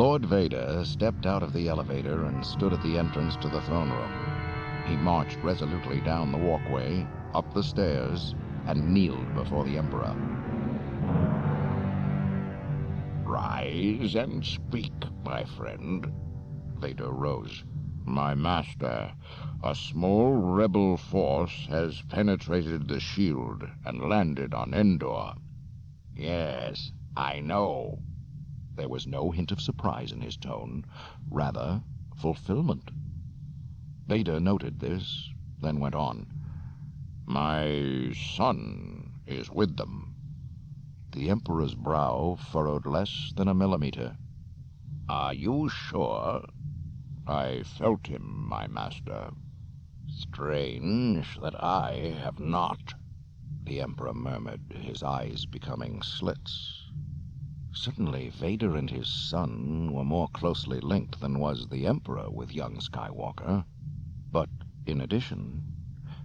Lord Vader stepped out of the elevator and stood at the entrance to the throne room. He marched resolutely down the walkway, up the stairs, and kneeled before the Emperor. Rise and speak, my friend. Vader rose. My master, a small rebel force has penetrated the shield and landed on Endor. Yes, I know. There was no hint of surprise in his tone, rather fulfillment. Vader noted this, then went on. My son is with them. The Emperor's brow furrowed less than a millimeter. Are you sure? I felt him, my master. Strange that I have not, the Emperor murmured, his eyes becoming slits. Certainly Vader and his son were more closely linked than was the Emperor with young Skywalker. But, in addition,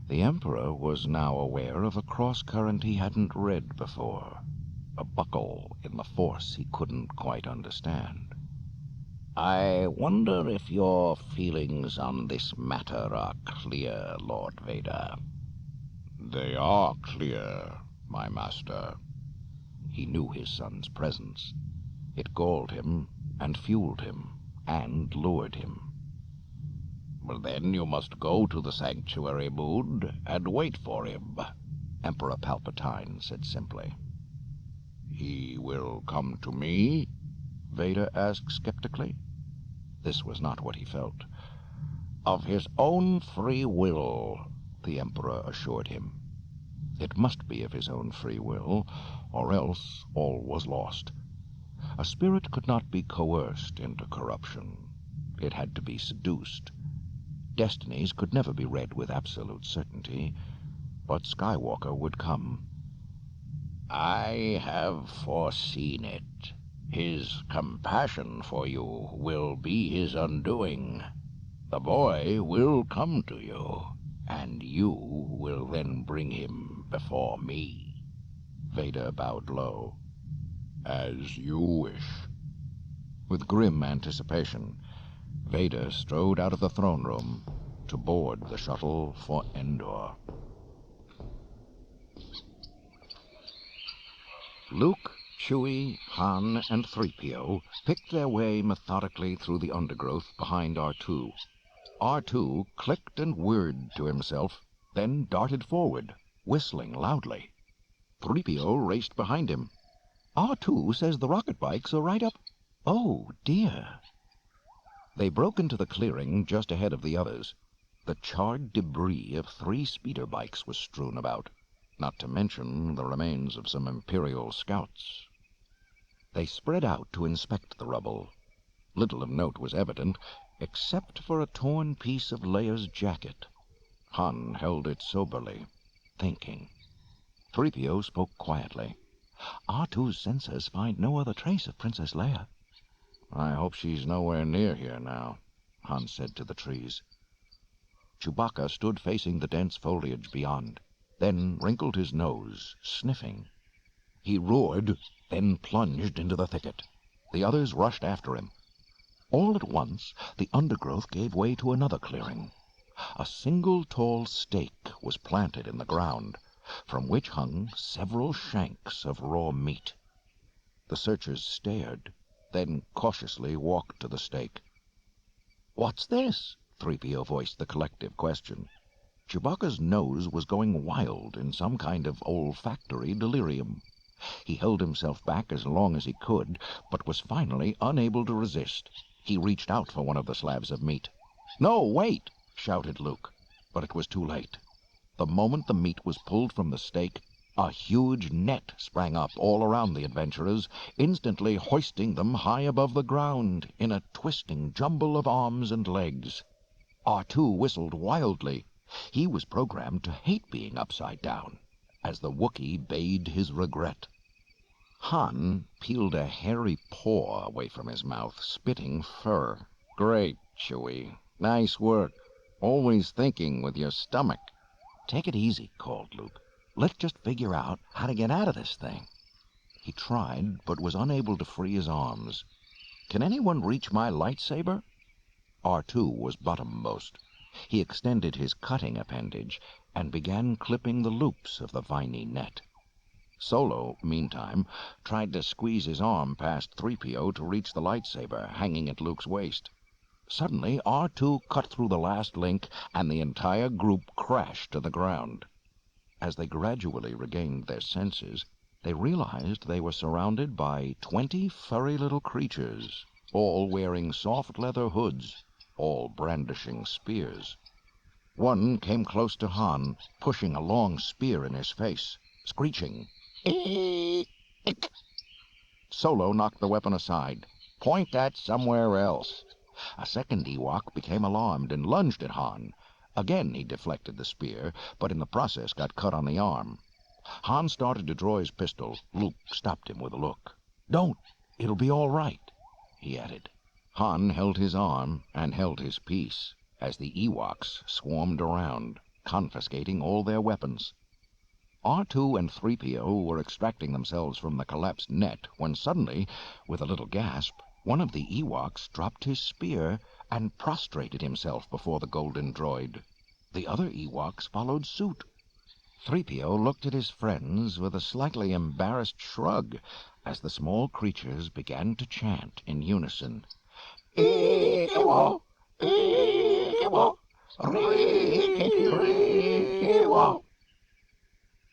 the Emperor was now aware of a cross-current he hadn't read before, a buckle in the Force he couldn't quite understand. I wonder if your feelings on this matter are clear, Lord Vader. They are clear, my master. He knew his son's presence. It galled him, and fueled him, and lured him. Well, then you must go to the sanctuary moon and wait for him, Emperor Palpatine said simply. He will come to me? Vader asked skeptically. This was not what he felt. Of his own free will, the Emperor assured him. It must be of his own free will, or else all was lost. A spirit could not be coerced into corruption. It had to be seduced. Destinies could never be read with absolute certainty, but Skywalker would come. I have foreseen it. His compassion for you will be his undoing. The boy will come to you, and you will then bring him before me. Vader bowed low. As you wish. With grim anticipation, Vader strode out of the throne room to board the shuttle for Endor. Luke, Chewie, Han, and 3PO picked their way methodically through the undergrowth behind R2. R2 clicked and whirred to himself, then darted forward, whistling loudly. 3PO raced behind him. R2 says the rocket bikes are right up. Oh, dear. They broke into the clearing just ahead of the others. The charred debris of 3 speeder bikes was strewn about, not to mention the remains of some Imperial scouts. They spread out to inspect the rubble. Little of note was evident, except for a torn piece of Leia's jacket. Han held it soberly, thinking. 3PO spoke quietly. R2's sensors find no other trace of Princess Leia. I hope she's nowhere near here now, Han said to the trees. Chewbacca stood facing the dense foliage beyond, then wrinkled his nose, sniffing. He roared, then plunged into the thicket. The others rushed after him. All at once, the undergrowth gave way to another clearing. A single tall stake was planted in the ground, from which hung several shanks of raw meat. The searchers stared, then cautiously walked to the stake. "What's this?" 3PO voiced the collective question. Chewbacca's nose was going wild in some kind of olfactory delirium. He held himself back as long as he could, but was finally unable to resist. He reached out for one of the slabs of meat. "No, wait!" shouted Luke, but it was too late. The moment the meat was pulled from the stake, a huge net sprang up all around the adventurers, instantly hoisting them high above the ground in a twisting jumble of arms and legs. R2 whistled wildly. He was programmed to hate being upside down, as the Wookiee bayed his regret. Han peeled a hairy paw away from his mouth, spitting fur. "Great, Chewie. Nice work. Always thinking with your stomach." "Take it easy," called Luke. "Let's just figure out how to get out of this thing." He tried, but was unable to free his arms. Can anyone reach my lightsaber?" R2 was bottommost. He extended his cutting appendage and began clipping the loops of the viney net. Solo, meantime, tried to squeeze his arm past 3PO to reach the lightsaber hanging at Luke's waist. Suddenly, R2 cut through the last link, and the entire group crashed to the ground. As they gradually regained their senses, they realized they were surrounded by 20 furry little creatures, all wearing soft leather hoods, all brandishing spears. One came close to Han, pushing a long spear in his face, screeching, "Eek!" Solo knocked the weapon aside. "Point that somewhere else." A second Ewok became alarmed and lunged at Han. Again he deflected the spear, but in the process got cut on the arm. Han started to draw his pistol. Luke stopped him with a look. "Don't! It'll be all right," he added. Han held his arm and held his peace as the Ewoks swarmed around, confiscating all their weapons. R2 and 3PO were extracting themselves from the collapsed net when suddenly, with a little gasp, one of the Ewoks dropped his spear and prostrated himself before the golden droid. The other Ewoks followed suit. 3PO looked at his friends with a slightly embarrassed shrug as the small creatures began to chant in unison. "Ewo! Ewo! Ewo!"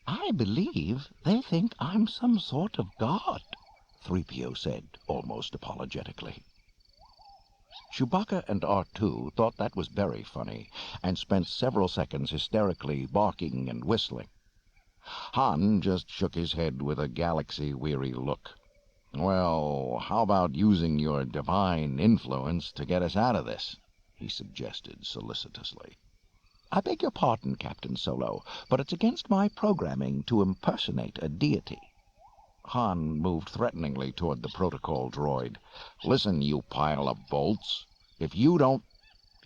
"I believe they think I'm some sort of god," 3PO said, almost apologetically. Chewbacca and R2 thought that was very funny, and spent several seconds hysterically barking and whistling. Han just shook his head with a galaxy-weary look. "Well, how about using your divine influence to get us out of this?" he suggested solicitously. "I beg your pardon, Captain Solo, but it's against my programming to impersonate a deity." Han moved threateningly toward the protocol droid. "Listen, you pile of bolts. If you don't—"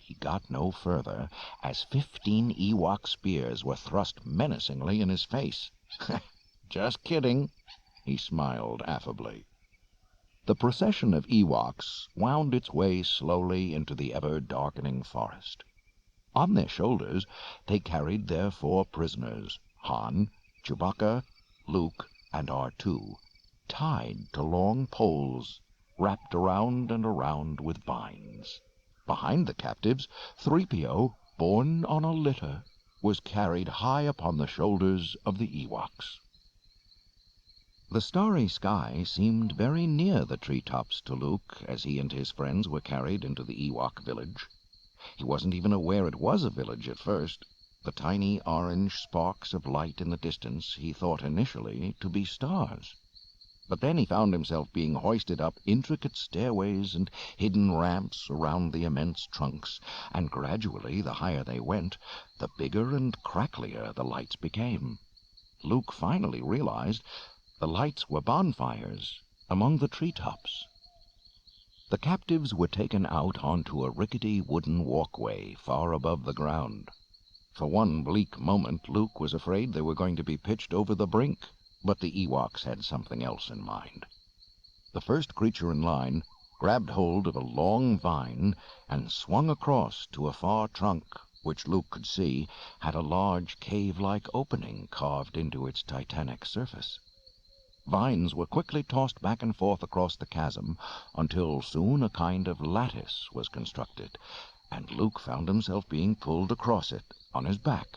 He got no further, as 15 Ewok spears were thrust menacingly in his face. "Just kidding," he smiled affably. The procession of Ewoks wound its way slowly into the ever-darkening forest. On their shoulders they carried their 4 prisoners, Han, Chewbacca, Luke, and R2, tied to long poles, wrapped around and around with vines. Behind the captives, 3PO, borne on a litter, was carried high upon the shoulders of the Ewoks. The starry sky seemed very near the treetops to Luke as he and his friends were carried into the Ewok village. He wasn't even aware it was a village at first. The tiny orange sparks of light in the distance he thought initially to be stars. But then he found himself being hoisted up intricate stairways and hidden ramps around the immense trunks, and gradually, the higher they went, the bigger and cracklier the lights became. Luke finally realized the lights were bonfires among the treetops. The captives were taken out onto a rickety wooden walkway far above the ground. For one bleak moment, Luke was afraid they were going to be pitched over the brink, but the Ewoks had something else in mind. The first creature in line grabbed hold of a long vine and swung across to a far trunk, which Luke could see had a large cave-like opening carved into its titanic surface. Vines were quickly tossed back and forth across the chasm until soon a kind of lattice was constructed, and Luke found himself being pulled across it on his back,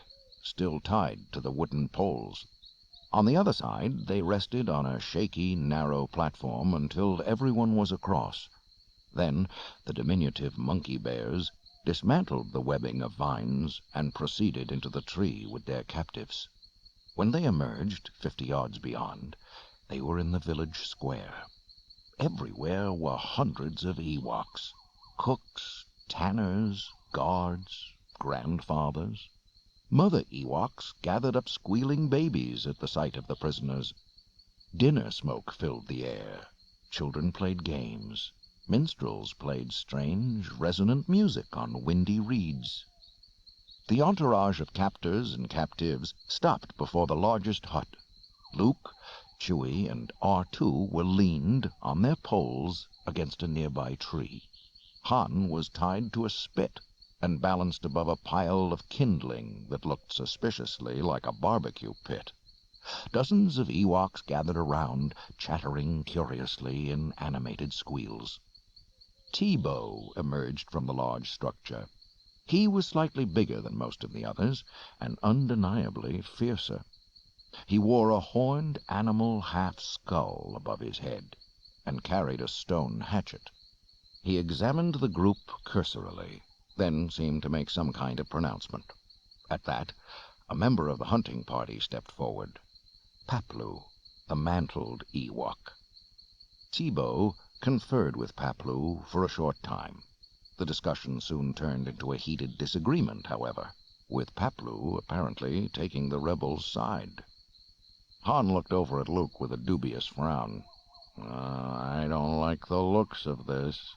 still tied to the wooden poles. On the other side they rested on a shaky, narrow platform until everyone was across. Then the diminutive monkey bears dismantled the webbing of vines and proceeded into the tree with their captives. When they emerged 50 yards beyond, they were in the village square. Everywhere were hundreds of Ewoks, cooks, tanners, guards, grandfathers. Mother Ewoks gathered up squealing babies at the sight of the prisoners. Dinner smoke filled the air. Children played games. Minstrels played strange, resonant music on windy reeds. The entourage of captors and captives stopped before the largest hut. Luke, Chewie and R2 were leaned on their poles against a nearby tree. Han was tied to a spit and balanced above a pile of kindling that looked suspiciously like a barbecue pit. Dozens of Ewoks gathered around, chattering curiously in animated squeals. Teebo emerged from the large structure. He was slightly bigger than most of the others, and undeniably fiercer. He wore a horned animal half-skull above his head, and carried a stone hatchet. He examined the group cursorily, then seemed to make some kind of pronouncement. At that, a member of the hunting party stepped forward. Paplu, the mantled Ewok. Teebo conferred with Paplu for a short time. The discussion soon turned into a heated disagreement, however, with Paplu apparently taking the rebels' side. Han looked over at Luke with a dubious frown. I don't like the looks of this."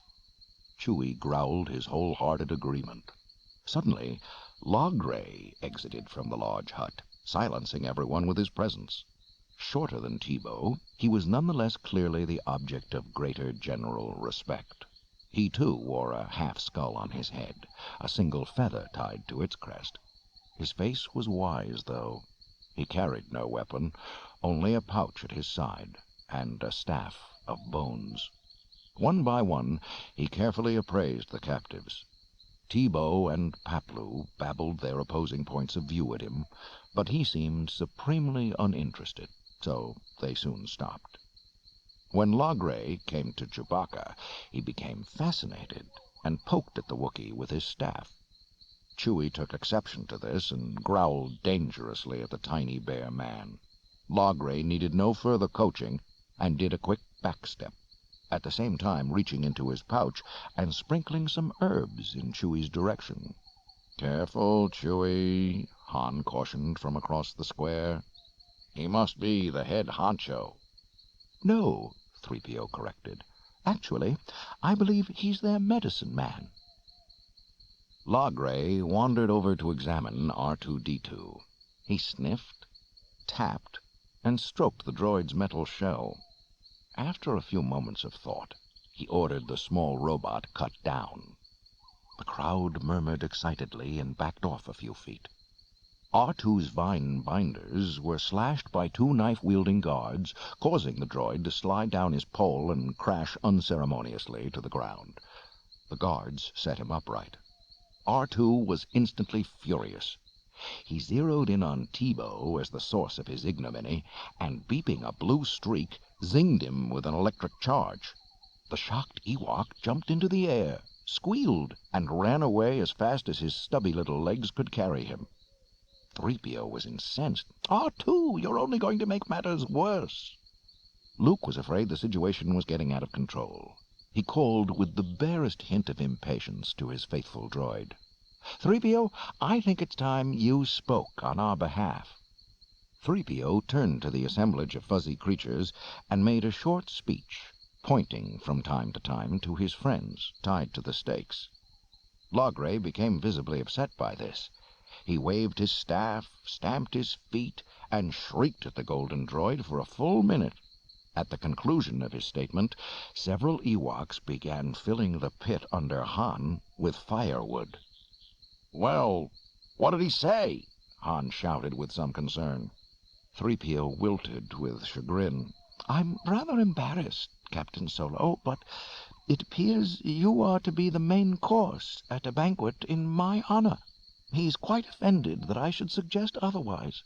Chewie growled his wholehearted agreement. Suddenly, Logray exited from the large hut, silencing everyone with his presence. Shorter than Teebo, he was nonetheless clearly the object of greater general respect. He, too, wore a half-skull on his head, a single feather tied to its crest. His face was wise, though. He carried no weapon, only a pouch at his side, and a staff of bones. One by one, he carefully appraised the captives. Teebo and Paplu babbled their opposing points of view at him, but he seemed supremely uninterested, so they soon stopped. When Logray came to Chewbacca, he became fascinated and poked at the Wookiee with his staff. Chewie took exception to this and growled dangerously at the tiny bear man. Logray needed no further coaching and did a quick backstep, at the same time reaching into his pouch and sprinkling some herbs in Chewie's direction. "Careful, Chewie," Han cautioned from across the square. "He must be the head honcho." "No," 3PO corrected. "Actually, I believe he's their medicine man." Logray wandered over to examine R2-D2. He sniffed, tapped, and stroked the droid's metal shell. After a few moments of thought, he ordered the small robot cut down. The crowd murmured excitedly and backed off a few feet. R2's vine binders were slashed by two knife-wielding guards, causing the droid to slide down his pole and crash unceremoniously to the ground. The guards set him upright. R2 was instantly furious. He zeroed in on Teebo as the source of his ignominy, and beeping a blue streak, zinged him with an electric charge. The shocked Ewok jumped into the air, squealed, and ran away as fast as his stubby little legs could carry him. 3PO was incensed. "R2, you're only going to make matters worse." Luke was afraid the situation was getting out of control. He called with the barest hint of impatience to his faithful droid. "3PO, I think it's time you spoke on our behalf." 3PO turned to the assemblage of fuzzy creatures and made a short speech, pointing from time to time to his friends tied to the stakes. Logray became visibly upset by this. He waved his staff, stamped his feet, and shrieked at the golden droid for a full minute. At the conclusion of his statement, several Ewoks began filling the pit under Han with firewood. "Well, what did he say?" Han shouted with some concern. 3PO wilted with chagrin. "I'm rather embarrassed, Captain Solo, but it appears you are to be the main course at a banquet in my honor. He's quite offended that I should suggest otherwise."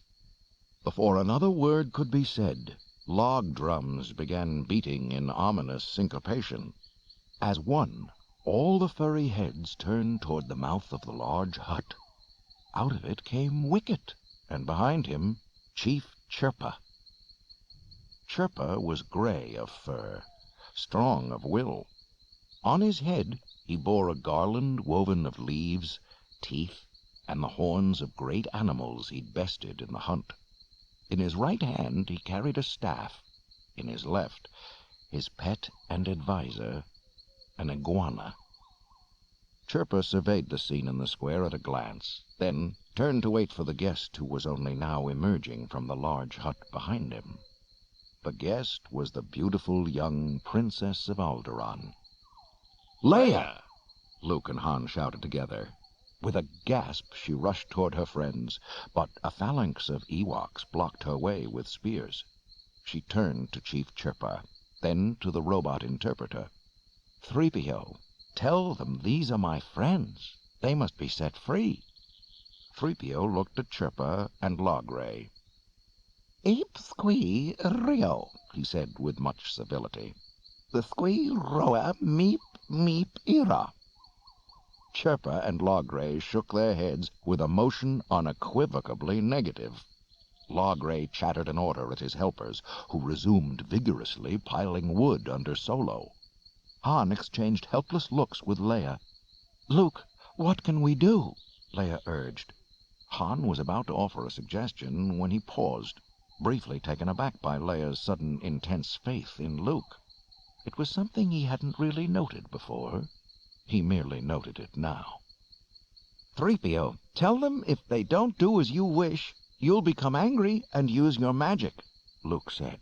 Before another word could be said, log drums began beating in ominous syncopation. As one, all the furry heads turned toward the mouth of the large hut. Out of it came Wicket, and behind him, Chief Chirpa. Chirpa was gray of fur, strong of will. On his head he bore a garland woven of leaves, teeth, and the horns of great animals he'd bested in the hunt. In his right hand he carried a staff, in his left his pet and adviser, an iguana. Chirpa surveyed the scene in the square at a glance, then turned to wait for the guest who was only now emerging from the large hut behind him. The guest was the beautiful young Princess of Alderaan. "Leia!" Luke and Han shouted together. With a gasp, she rushed toward her friends, but a phalanx of Ewoks blocked her way with spears. She turned to Chief Chirpa, then to the robot interpreter. "3PO, tell them these are my friends. They must be set free." 3PO looked at Chirpa and Logray. "Eep squee rio," he said with much civility. "The squee roa meep meep ira." Chirpa and Logray shook their heads with a motion unequivocally negative. Logray chattered an order at his helpers, who resumed vigorously piling wood under Solo. Han exchanged helpless looks with Leia. "Luke, what can we do?" Leia urged. Han was about to offer a suggestion when he paused, briefly taken aback by Leia's sudden intense faith in Luke. It was something he hadn't really noted before. He merely noted it now. "3PO, tell them if they don't do as you wish, you'll become angry and use your magic," Luke said.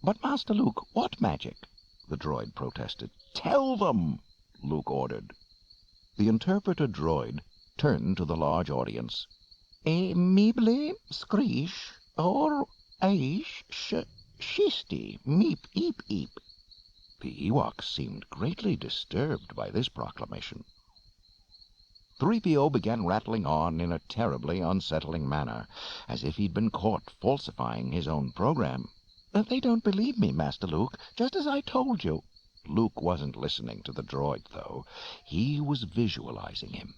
"But Master Luke, what magic?" the droid protested. "Tell them!" Luke ordered. The interpreter droid turned to the large audience. "Meeble screesh or aish shisti meep eep eep." The Ewoks seemed greatly disturbed by this proclamation. 3PO began rattling on in a terribly unsettling manner, as if he'd been caught falsifying his own program. "They don't believe me, Master Luke, just as I told you." Luke wasn't listening to the droid, though. He was visualizing him,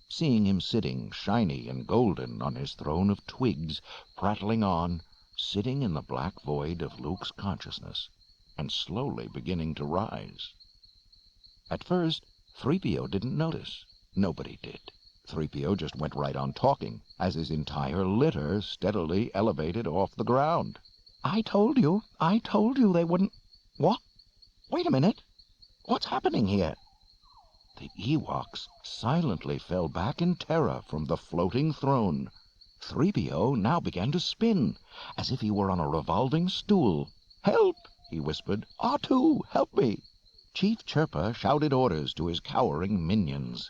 seeing him sitting shiny and golden on his throne of twigs, prattling on, sitting in the black void of Luke's consciousness, and slowly beginning to rise. At first, 3PO didn't notice. Nobody did. 3PO just went right on talking, as his entire litter steadily elevated off the ground. I told you they wouldn't... What? Wait a minute. What's happening here?" The Ewoks silently fell back in terror from the floating throne. 3PO now began to spin, as if he were on a revolving stool. "Help!" he whispered. "R2, help me!" Chief Chirpa shouted orders to his cowering minions.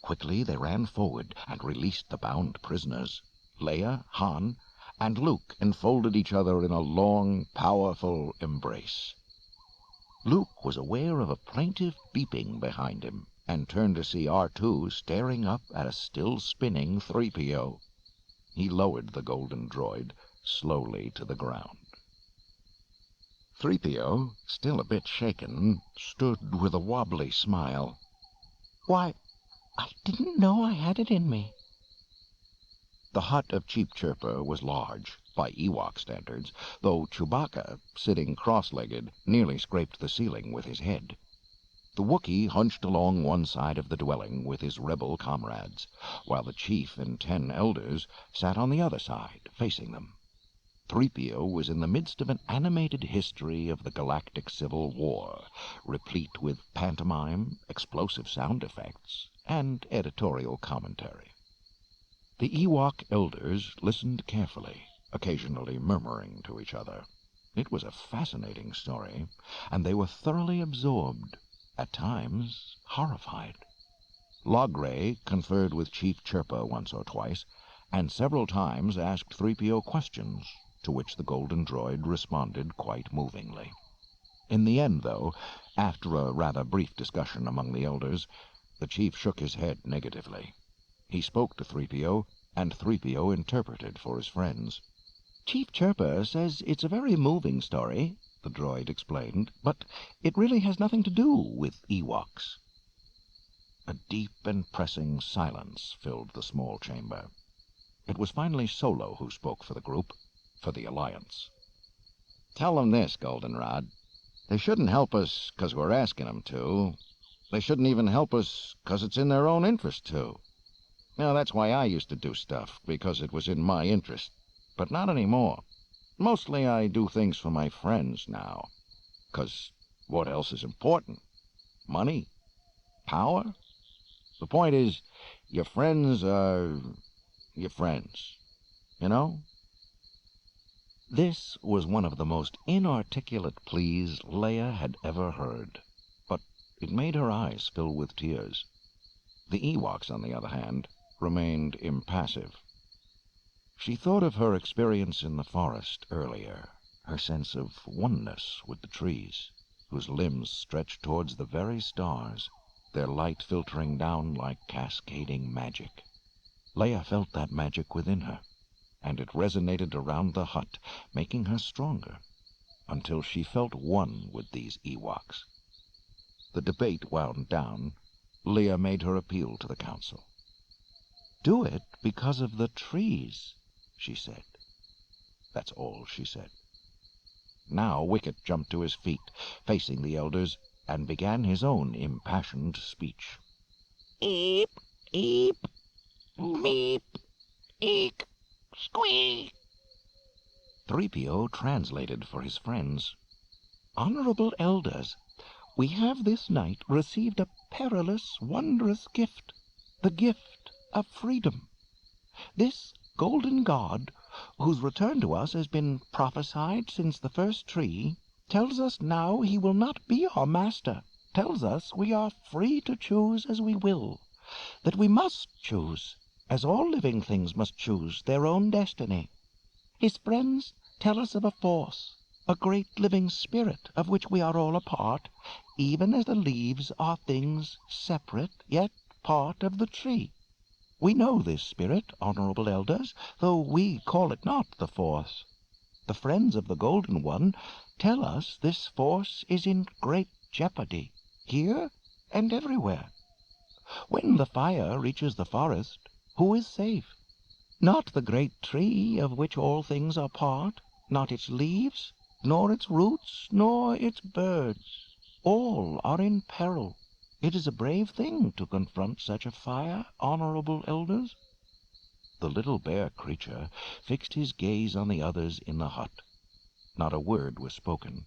Quickly they ran forward and released the bound prisoners. Leia, Han, and Luke enfolded each other in a long, powerful embrace. Luke was aware of a plaintive beeping behind him, and turned to see R2 staring up at a still-spinning 3PO. He lowered the golden droid slowly to the ground. 3PO, still a bit shaken, stood with a wobbly smile. "Why, I didn't know I had it in me." The hut of Chief Chirpa was large, by Ewok standards, though Chewbacca, sitting cross-legged, nearly scraped the ceiling with his head. The Wookiee hunched along one side of the dwelling with his rebel comrades, while the chief and 10 elders sat on the other side, facing them. 3PO was in the midst of an animated history of the Galactic Civil War, replete with pantomime, explosive sound effects, and editorial commentary. The Ewok elders listened carefully, occasionally murmuring to each other. It was a fascinating story, and they were thoroughly absorbed, at times horrified. Logray conferred with Chief Chirpa once or twice, and several times asked 3PO questions, to which the golden droid responded quite movingly. In the end, though, after a rather brief discussion among the elders, the chief shook his head negatively. He spoke to 3PO, and 3PO interpreted for his friends. "Chief Chirpa says it's a very moving story," the droid explained, "but it really has nothing to do with Ewoks." A deep and pressing silence filled the small chamber. It was finally Solo who spoke for the group, for the Alliance. "Tell them this, Goldenrod. They shouldn't help us 'cause we're asking them to. They shouldn't even help us 'cause it's in their own interest to. Now, that's why I used to do stuff, because it was in my interest. But not anymore. Mostly I do things for my friends now. 'Cause what else is important? Money? Power? The point is, your friends are your friends. You know?" This was one of the most inarticulate pleas Leia had ever heard, but it made her eyes fill with tears. The Ewoks, on the other hand, remained impassive. She thought of her experience in the forest earlier, her sense of oneness with the trees, whose limbs stretched towards the very stars, their light filtering down like cascading magic. Leia felt that magic within her, and it resonated around the hut, making her stronger, until she felt one with these Ewoks. The debate wound down. Leia made her appeal to the council. "Do it because of the trees," she said. That's all she said. Now Wicket jumped to his feet, facing the elders, and began his own impassioned speech. Eep, eep, meep, eek, squeak. 3PO translated for his friends. "Honorable elders, we have this night received a perilous, wondrous gift, the gift of freedom. This golden god, whose return to us has been prophesied since the first tree, tells us now he will not be our master, tells us we are free to choose as we will, that we must choose, as all living things must choose their own destiny. His friends tell us of a force, a great living spirit of which we are all a part, even as the leaves are things separate, yet part of the tree. We know this spirit, honorable elders, though we call it not the Force. The friends of the Golden One tell us this force is in great jeopardy, here and everywhere. When the fire reaches the forest, who is safe? Not the great tree of which all things are part, not its leaves, nor its roots, nor its birds. All are in peril. It is a brave thing to confront such a fire, honorable elders." The little bear creature fixed his gaze on the others in the hut. Not a word was spoken.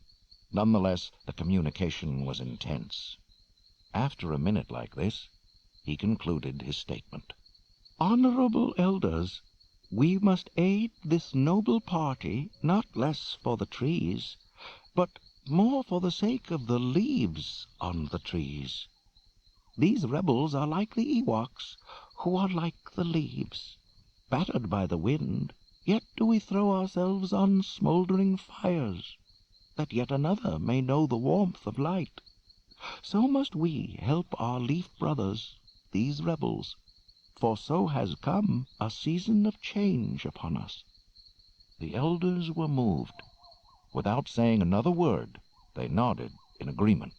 Nonetheless, the communication was intense. After a minute like this, he concluded his statement. "Honorable elders, we must aid this noble party, not less for the trees, but more for the sake of the leaves on the trees. These rebels are like the Ewoks, who are like the leaves, battered by the wind, yet do we throw ourselves on smouldering fires, that yet another may know the warmth of light. So must we help our leaf brothers, these rebels, for so has come a season of change upon us." The elders were moved. Without saying another word, they nodded in agreement.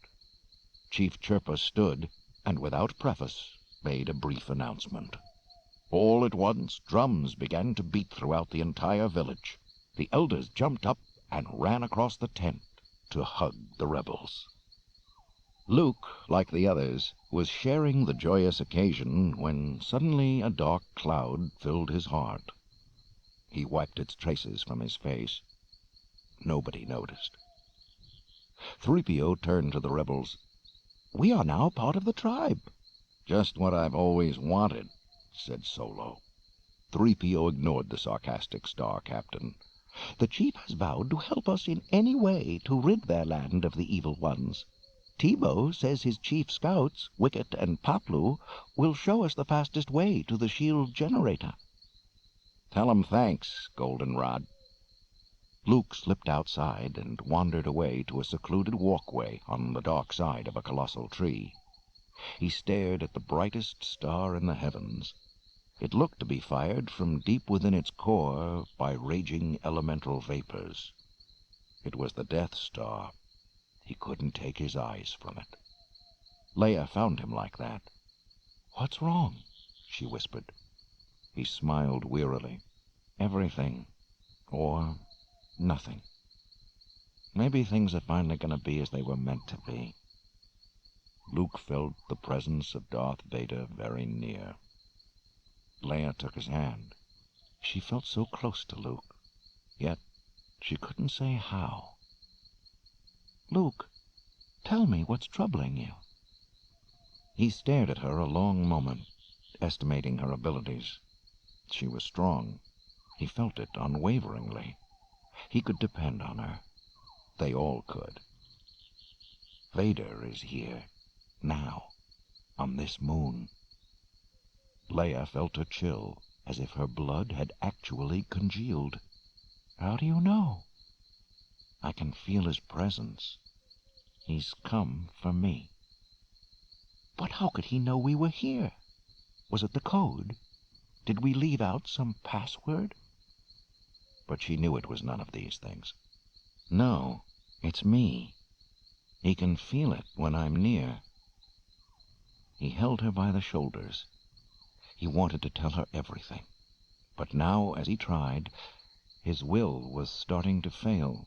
Chief Chirpa stood, and without preface made a brief announcement. All at once drums began to beat throughout the entire village. The elders jumped up and ran across the tent to hug the rebels. Luke, like the others, was sharing the joyous occasion when suddenly a dark cloud filled his heart. He wiped its traces from his face. Nobody noticed. 3PO turned to the rebels. "We are now part of the tribe." "Just what I've always wanted," said Solo. 3PO ignored the sarcastic Star Captain. "The chief has vowed to help us in any way to rid their land of the evil ones. Tebow says his chief scouts, Wicket and Paplu, will show us the fastest way to the shield generator." "Tell him thanks, Goldenrod." Luke slipped outside and wandered away to a secluded walkway on the dark side of a colossal tree. He stared at the brightest star in the heavens. It looked to be fired from deep within its core by raging elemental vapors. It was the Death Star. He couldn't take his eyes from it. Leia found him like that. "What's wrong?" she whispered. He smiled wearily. "Everything. Or nothing. Maybe things are finally going to be as they were meant to be." Luke felt the presence of Darth Vader very near. Leia took his hand. She felt so close to Luke, yet she couldn't say how. "Luke, tell me what's troubling you." He stared at her a long moment, estimating her abilities. She was strong. He felt it unwaveringly. He could depend on her. They all could. Vader is here, now, on this moon. Leia felt a chill, as if her blood had actually congealed. How do you know? I can feel his presence. He's come for me. But how could he know we were here? Was it the code? Did we leave out some password? But she knew it was none of these things. No, it's me. He can feel it when I'm near. He held her by the shoulders. He wanted to tell her everything. But now, as he tried, his will was starting to fail.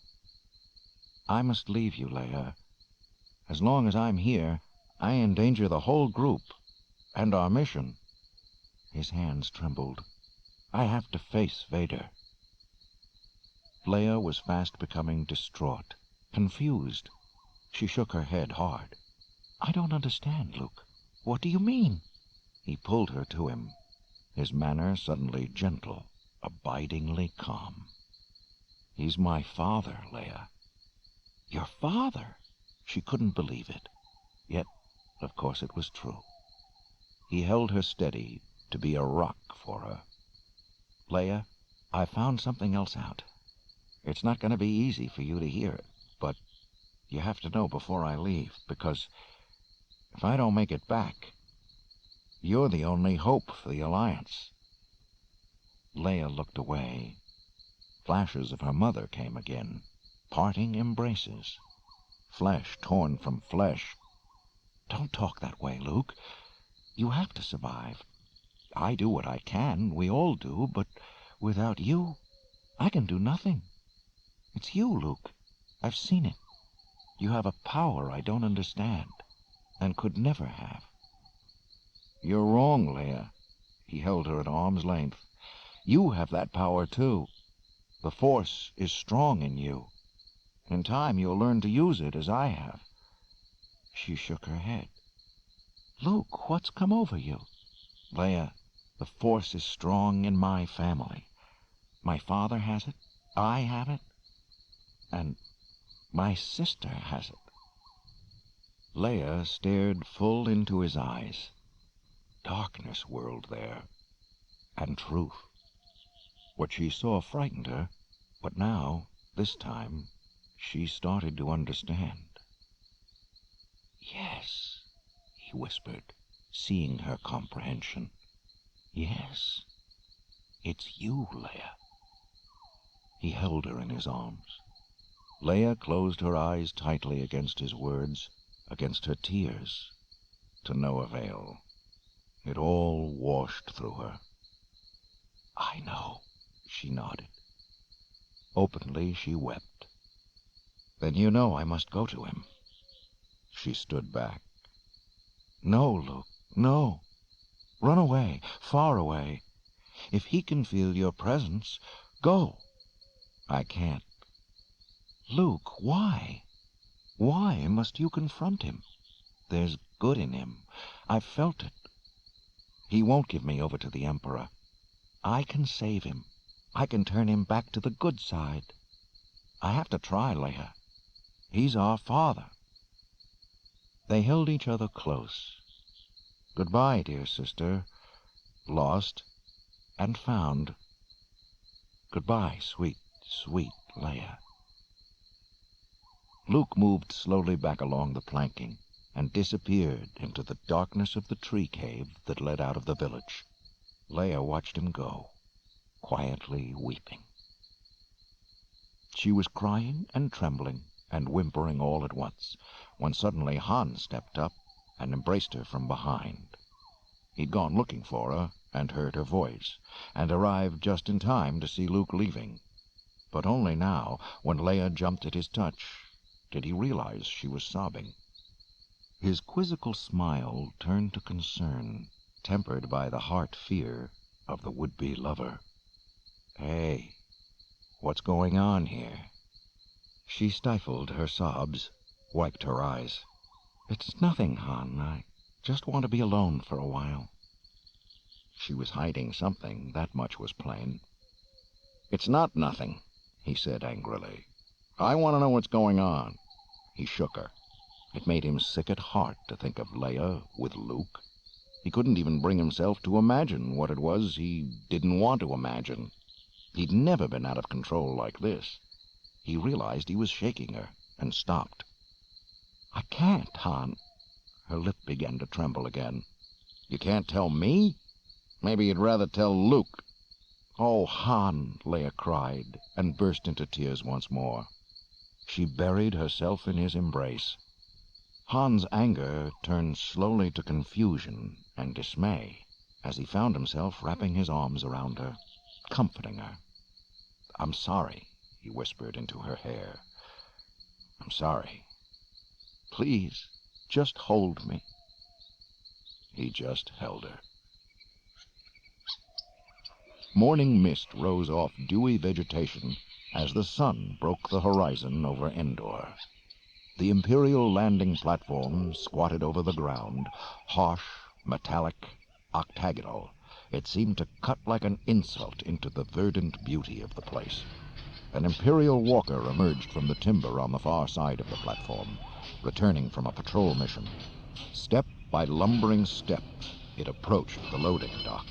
I must leave you, Leia. As long as I'm here, I endanger the whole group and our mission. His hands trembled. I have to face Vader. Leia was fast becoming distraught, confused. She shook her head hard. I don't understand, Luke. What do you mean? He pulled her to him, his manner suddenly gentle, abidingly calm. He's my father, Leia. Your father? She couldn't believe it. Yet, of course, it was true. He held her steady, to be a rock for her. Leia, I found something else out. It's not going to be easy for you to hear it, but you have to know before I leave, because if I don't make it back, you're the only hope for the Alliance. Leia looked away. Flashes of her mother came again, parting embraces. Flesh torn from flesh. Don't talk that way, Luke. You have to survive. I do what I can, we all do, but without you, I can do nothing. It's you, Luke. I've seen it. You have a power I don't understand, and could never have. You're wrong, Leia. He held her at arm's length. You have that power, too. The Force is strong in you. In time, you'll learn to use it as I have. She shook her head. Luke, what's come over you? Leia, the Force is strong in my family. My father has it, I have it, and my sister has it. Leia stared full into his eyes. Darkness whirled there, and truth. What she saw frightened her, but now, this time, she started to understand. Yes, he whispered, seeing her comprehension. Yes, it's you, Leia. He held her in his arms. Leia closed her eyes tightly against his words, against her tears, to no avail. It all washed through her. I know, she nodded. Openly she wept. Then you know I must go to him. She stood back. No, Luke, no. Run away, far away. If he can feel your presence, go. I can't. Luke, why? Why must you confront him? There's good in him. I've felt it. He won't give me over to the Emperor. I can save him. I can turn him back to the good side. I have to try, Leia. He's our father. They held each other close. Goodbye, dear sister. Lost and found. Goodbye, sweet, sweet Leia. Luke moved slowly back along the planking and disappeared into the darkness of the tree cave that led out of the village. Leia watched him go, quietly weeping. She was crying and trembling and whimpering all at once, when suddenly Han stepped up and embraced her from behind. He'd gone looking for her and heard her voice, and arrived just in time to see Luke leaving. But only now, when Leia jumped at his touch, did he realize she was sobbing. His quizzical smile turned to concern, tempered by the heart fear of the would-be lover. Hey, what's going on here? She stifled her sobs, wiped her eyes. It's nothing, Han. I just want to be alone for a while. She was hiding something, that much was plain. It's not nothing, he said angrily. "I want to know what's going on." He shook her. It made him sick at heart to think of Leia with Luke. He couldn't even bring himself to imagine what it was he didn't want to imagine. He'd never been out of control like this. He realized he was shaking her, and stopped. "I can't, Han." Her lip began to tremble again. "You can't tell me? Maybe you'd rather tell Luke." "Oh, Han," Leia cried, and burst into tears once more. She buried herself in his embrace. Han's anger turned slowly to confusion and dismay as he found himself wrapping his arms around her, comforting her. "I'm sorry," he whispered into her hair. "I'm sorry. Please, just hold me." He just held her. Morning mist rose off dewy vegetation as the sun broke the horizon over Endor. The Imperial landing platform squatted over the ground, harsh, metallic, octagonal. It seemed to cut like an insult into the verdant beauty of the place. An Imperial walker emerged from the timber on the far side of the platform, returning from a patrol mission. Step by lumbering step, it approached the loading dock.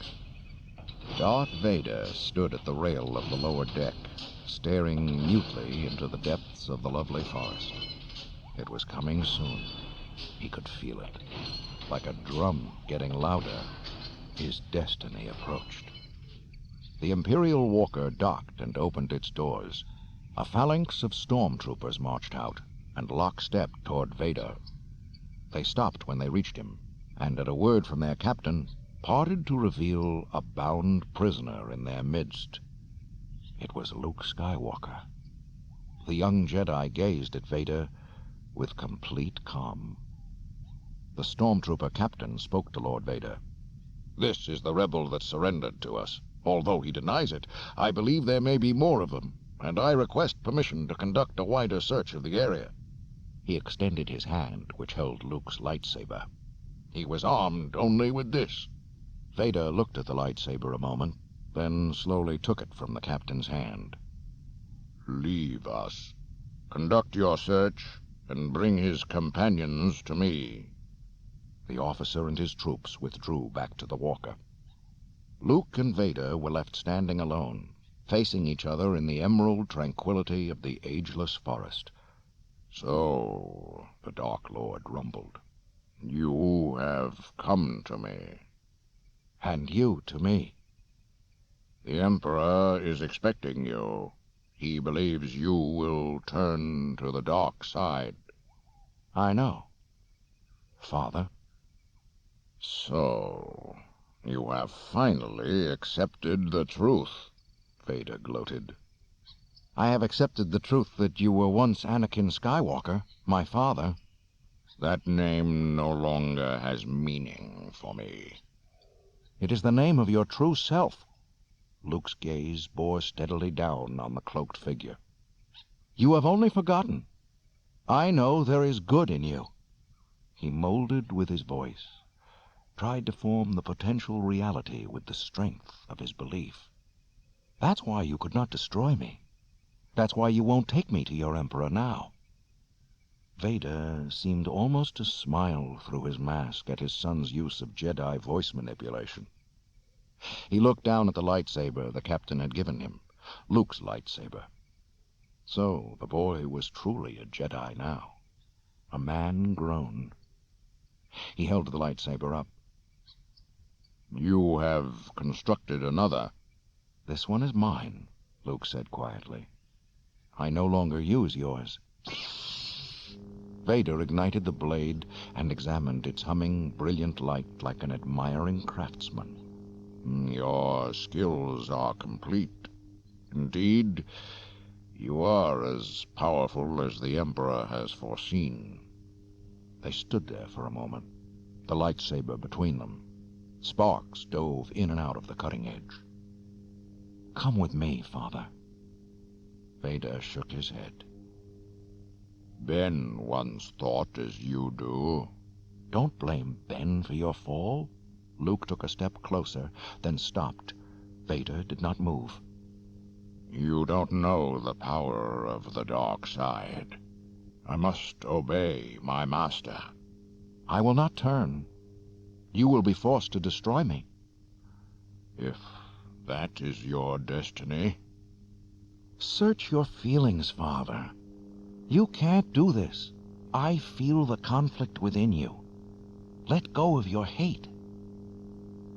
Darth Vader stood at the rail of the lower deck, staring mutely into the depths of the lovely forest. It was coming soon. He could feel it. Like a drum getting louder, his destiny approached. The Imperial walker docked and opened its doors. A phalanx of stormtroopers marched out and lockstep toward Vader. They stopped when they reached him, and at a word from their captain, parted to reveal a bound prisoner in their midst. It was Luke Skywalker. The young Jedi gazed at Vader with complete calm. The stormtrooper captain spoke to Lord Vader. "This is the rebel that surrendered to us. Although he denies it, I believe there may be more of them, and I request permission to conduct a wider search of the area." He extended his hand, which held Luke's lightsaber. "He was armed only with this." Vader looked at the lightsaber a moment, then slowly took it from the captain's hand. "Leave us. Conduct your search, and bring his companions to me." The officer and his troops withdrew back to the walker. Luke and Vader were left standing alone, facing each other in the emerald tranquility of the ageless forest. "So," the Dark Lord rumbled, "you have come to me." "And you to me." "The Emperor is expecting you. He believes you will turn to the dark side." "I know, Father." "So, you have finally accepted the truth," Vader gloated. "I have accepted the truth that you were once Anakin Skywalker, my father." "That name no longer has meaning for me." "It is the name of your true self." Luke's gaze bore steadily down on the cloaked figure. "You have only forgotten. I know there is good in you." He molded with his voice, tried to form the potential reality with the strength of his belief. "That's why you could not destroy me. That's why you won't take me to your Emperor now." Vader seemed almost to smile through his mask at his son's use of Jedi voice manipulation. He looked down at the lightsaber the captain had given him, Luke's lightsaber. So the boy was truly a Jedi now, a man grown. He held the lightsaber up. "You have constructed another." "This one is mine," Luke said quietly. "I no longer use yours." Vader ignited the blade and examined its humming, brilliant light like an admiring craftsman. "Your skills are complete. Indeed, you are as powerful as the Emperor has foreseen." They stood there for a moment, the lightsaber between them. Sparks dove in and out of the cutting edge. "Come with me, Father." Vader shook his head. "Ben once thought as you do." "Don't blame Ben for your fall." Luke took a step closer, then stopped. Vader did not move. You don't know the power of the dark side. I must obey my master. I will not turn. You will be forced to destroy me. If that is your destiny. Search your feelings, Father. You can't do this. I feel the conflict within you. Let go of your hate.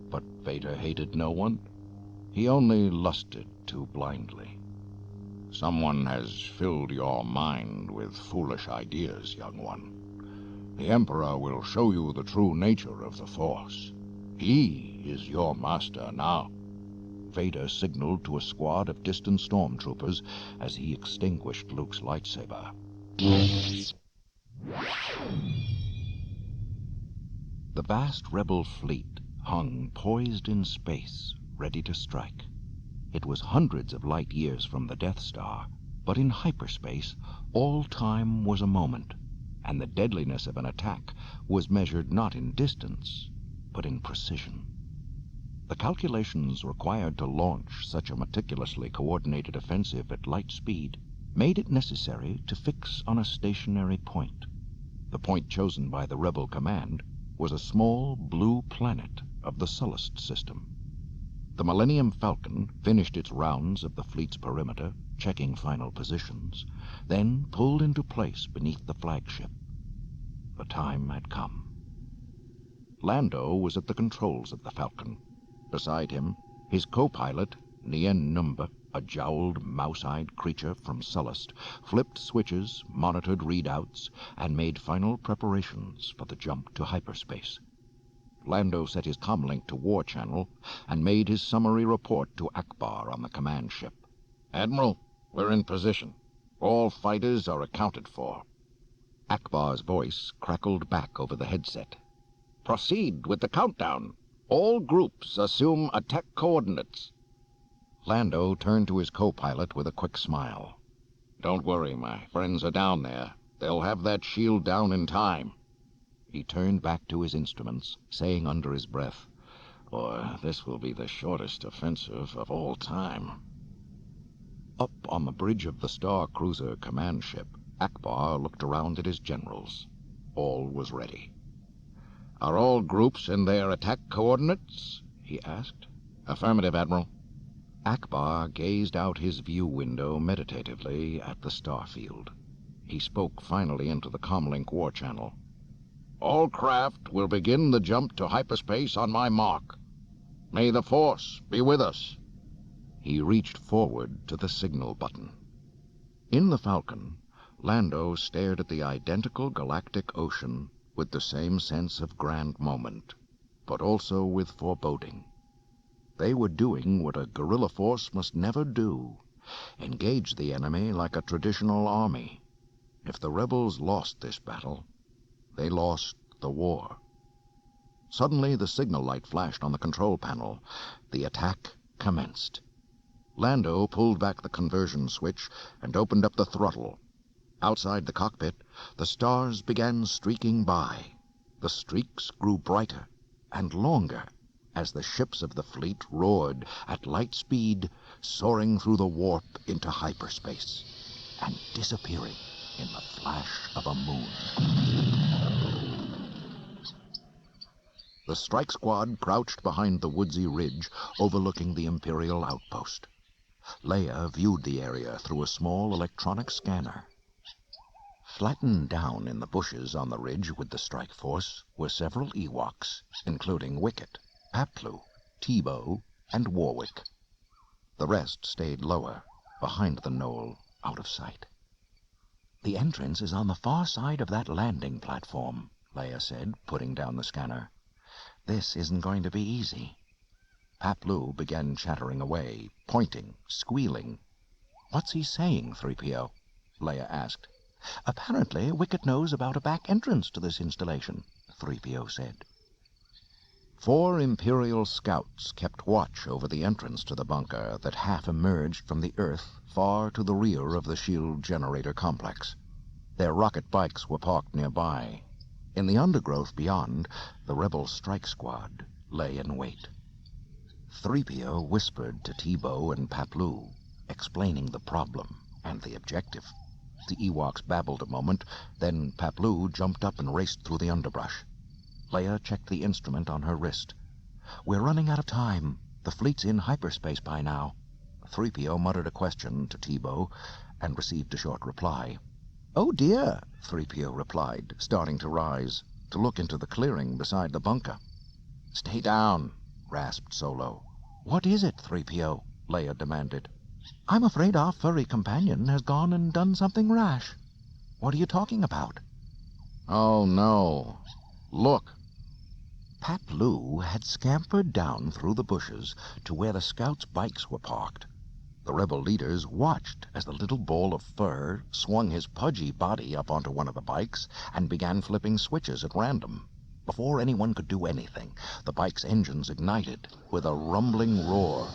But Vader hated no one. He only lusted too blindly. Someone has filled your mind with foolish ideas, young one. The Emperor will show you the true nature of the Force. He is your master now. Vader signaled to a squad of distant stormtroopers as he extinguished Luke's lightsaber. The vast rebel fleet hung poised in space, ready to strike. It was hundreds of light years from the Death Star, but in hyperspace, all time was a moment, and the deadliness of an attack was measured not in distance, but in precision. The calculations required to launch such a meticulously coordinated offensive at light speed made it necessary to fix on a stationary point. The point chosen by the rebel command was a small blue planet of the Sullust system. The Millennium Falcon finished its rounds of the fleet's perimeter, checking final positions, then pulled into place beneath the flagship. The time had come. Lando was at the controls of the Falcon. Beside him, his co-pilot, Nien Numba, a jowled, mouse-eyed creature from Sullust, flipped switches, monitored readouts, and made final preparations for the jump to hyperspace. Lando set his comlink to War Channel and made his summary report to Akbar on the command ship. Admiral, we're in position. All fighters are accounted for. Akbar's voice crackled back over the headset. Proceed with the countdown. All groups assume attack coordinates. Lando turned to his co-pilot with a quick smile. Don't worry, my friends are down there. They'll have that shield down in time. He turned back to his instruments, saying under his breath, Boy, this will be the shortest offensive of all time. Up on the bridge of the Star Cruiser command ship, Akbar looked around at his generals. All was ready. Are all groups in their attack coordinates? He asked. Affirmative, Admiral. Akbar gazed out his view window meditatively at the starfield. He spoke finally into the comlink War Channel. All craft will begin the jump to hyperspace on my mark. May the Force be with us. He reached forward to the signal button. In the Falcon, Lando stared at the identical galactic ocean with the same sense of grand moment, but also with foreboding. They were doing what a guerrilla force must never do, engage the enemy like a traditional army. If the rebels lost this battle, they lost the war. Suddenly, the signal light flashed on the control panel. The attack commenced. Lando pulled back the conversion switch and opened up the throttle. Outside the cockpit, the stars began streaking by. The streaks grew brighter and longer as the ships of the fleet roared at light speed, soaring through the warp into hyperspace and disappearing in the flash of a moon. The strike squad crouched behind the woodsy ridge overlooking the Imperial outpost. Leia viewed the area through a small electronic scanner. Flattened down in the bushes on the ridge with the strike force were several Ewoks, including Wicket, Paplu, Teebo, and Warwick. The rest stayed lower, behind the knoll, out of sight. The entrance is on the far side of that landing platform, Leia said, putting down the scanner. This isn't going to be easy. Paplu began chattering away, pointing, squealing. What's he saying, 3PO? Leia asked. Apparently, Wicket knows about a back entrance to this installation, 3PO said. 4 Imperial scouts kept watch over the entrance to the bunker that half emerged from the earth far to the rear of the shield generator complex. Their rocket bikes were parked nearby. In the undergrowth beyond, the rebel strike squad lay in wait. 3PO whispered to Teebo and Paplu, explaining the problem and the objective. The Ewoks babbled a moment, then Paploo jumped up and raced through the underbrush. Leia checked the instrument on her wrist. "We're running out of time. The fleet's in hyperspace by now." 3PO muttered a question to Teebo and received a short reply. "Oh dear," 3PO replied, starting to rise, to look into the clearing beside the bunker. "Stay down," rasped Solo. "What is it, 3PO?" Leia demanded. "I'm afraid our furry companion has gone and done something rash." "What are you talking about?" "Oh no. Look." Paploo had scampered down through the bushes to where the scouts' bikes were parked. The rebel leaders watched as the little ball of fur swung his pudgy body up onto one of the bikes and began flipping switches at random. Before anyone could do anything, the bike's engines ignited with a rumbling roar.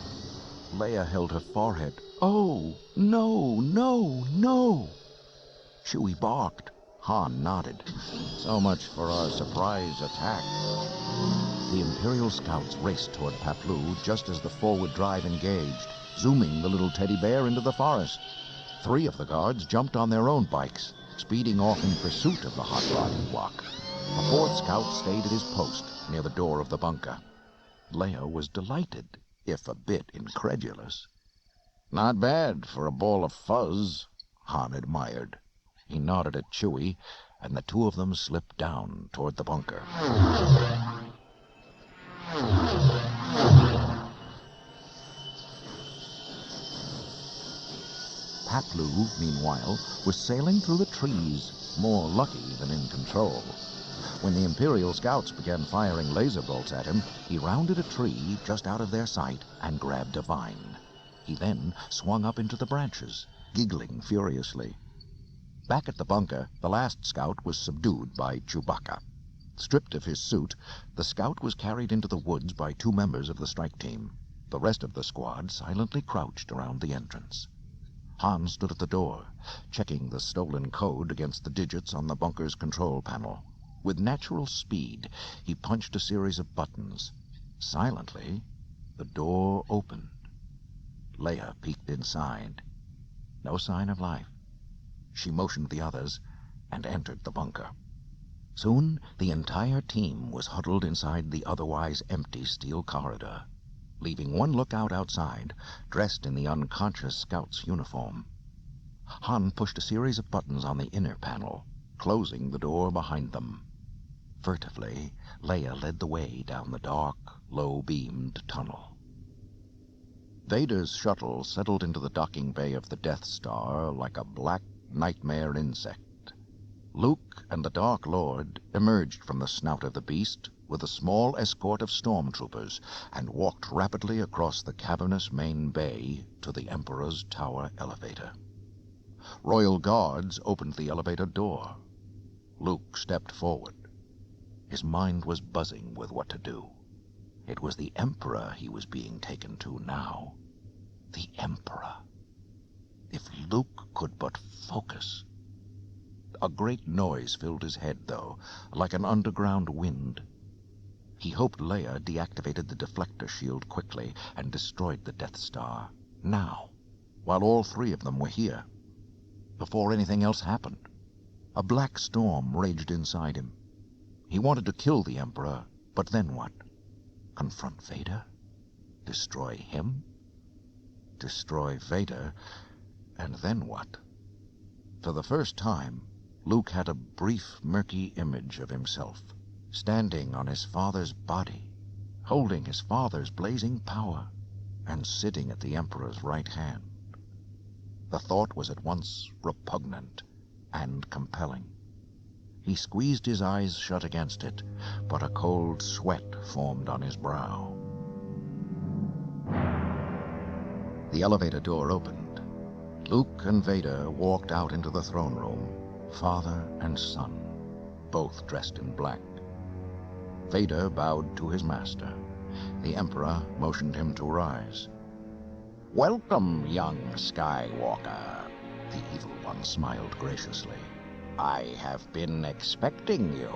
Leia held her forehead. "Oh, no, no, no!" Chewie barked. Han nodded. "So much for our surprise attack." The Imperial scouts raced toward Paploo just as the forward drive engaged, zooming the little teddy bear into the forest. 3 of the guards jumped on their own bikes, speeding off in pursuit of the hot rod Ewok. A 4th scout stayed at his post near the door of the bunker. Leia was delighted, if a bit incredulous. "Not bad for a ball of fuzz," Han admired. He nodded at Chewie, and the 2 of them slipped down toward the bunker. Paploo, meanwhile, was sailing through the trees, more lucky than in control. When the Imperial scouts began firing laser bolts at him, he rounded a tree just out of their sight and grabbed a vine. He then swung up into the branches, giggling furiously. Back at the bunker, the last scout was subdued by Chewbacca. Stripped of his suit, the scout was carried into the woods by 2 members of the strike team. The rest of the squad silently crouched around the entrance. Han stood at the door, checking the stolen code against the digits on the bunker's control panel. With natural speed, he punched a series of buttons. Silently, the door opened. Leia peeked inside. No sign of life. She motioned the others and entered the bunker. Soon, the entire team was huddled inside the otherwise empty steel corridor, leaving 1 lookout outside, dressed in the unconscious scout's uniform. Han pushed a series of buttons on the inner panel, closing the door behind them. Furtively, Leia led the way down the dark, low-beamed tunnel. Vader's shuttle settled into the docking bay of the Death Star like a black nightmare insect. Luke and the Dark Lord emerged from the snout of the beast with a small escort of stormtroopers and walked rapidly across the cavernous main bay to the Emperor's tower elevator. Royal guards opened the elevator door. Luke stepped forward. His mind was buzzing with what to do. It was the Emperor he was being taken to now. The Emperor. If Luke could but focus. A great noise filled his head, though, like an underground wind. He hoped Leia deactivated the deflector shield quickly and destroyed the Death Star, now, while all 3 of them were here. Before anything else happened, a black storm raged inside him. He wanted to kill the Emperor, but then what? Confront Vader? Destroy him? Destroy Vader, and then what? For the first time, Luke had a brief, murky image of himself, standing on his father's body, holding his father's blazing power, and sitting at the Emperor's right hand. The thought was at once repugnant and compelling. He squeezed his eyes shut against it, but a cold sweat formed on his brow. The elevator door opened. Luke and Vader walked out into the throne room, father and son, both dressed in black. Vader bowed to his master. The Emperor motioned him to rise. "Welcome, young Skywalker," The Evil One smiled graciously. "I have been expecting you."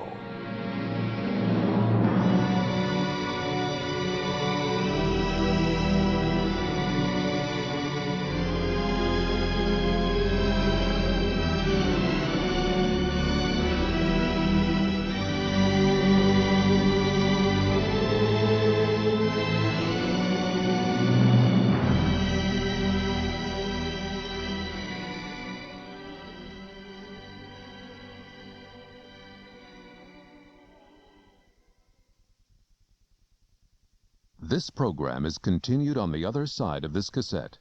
This program is continued on the other side of this cassette.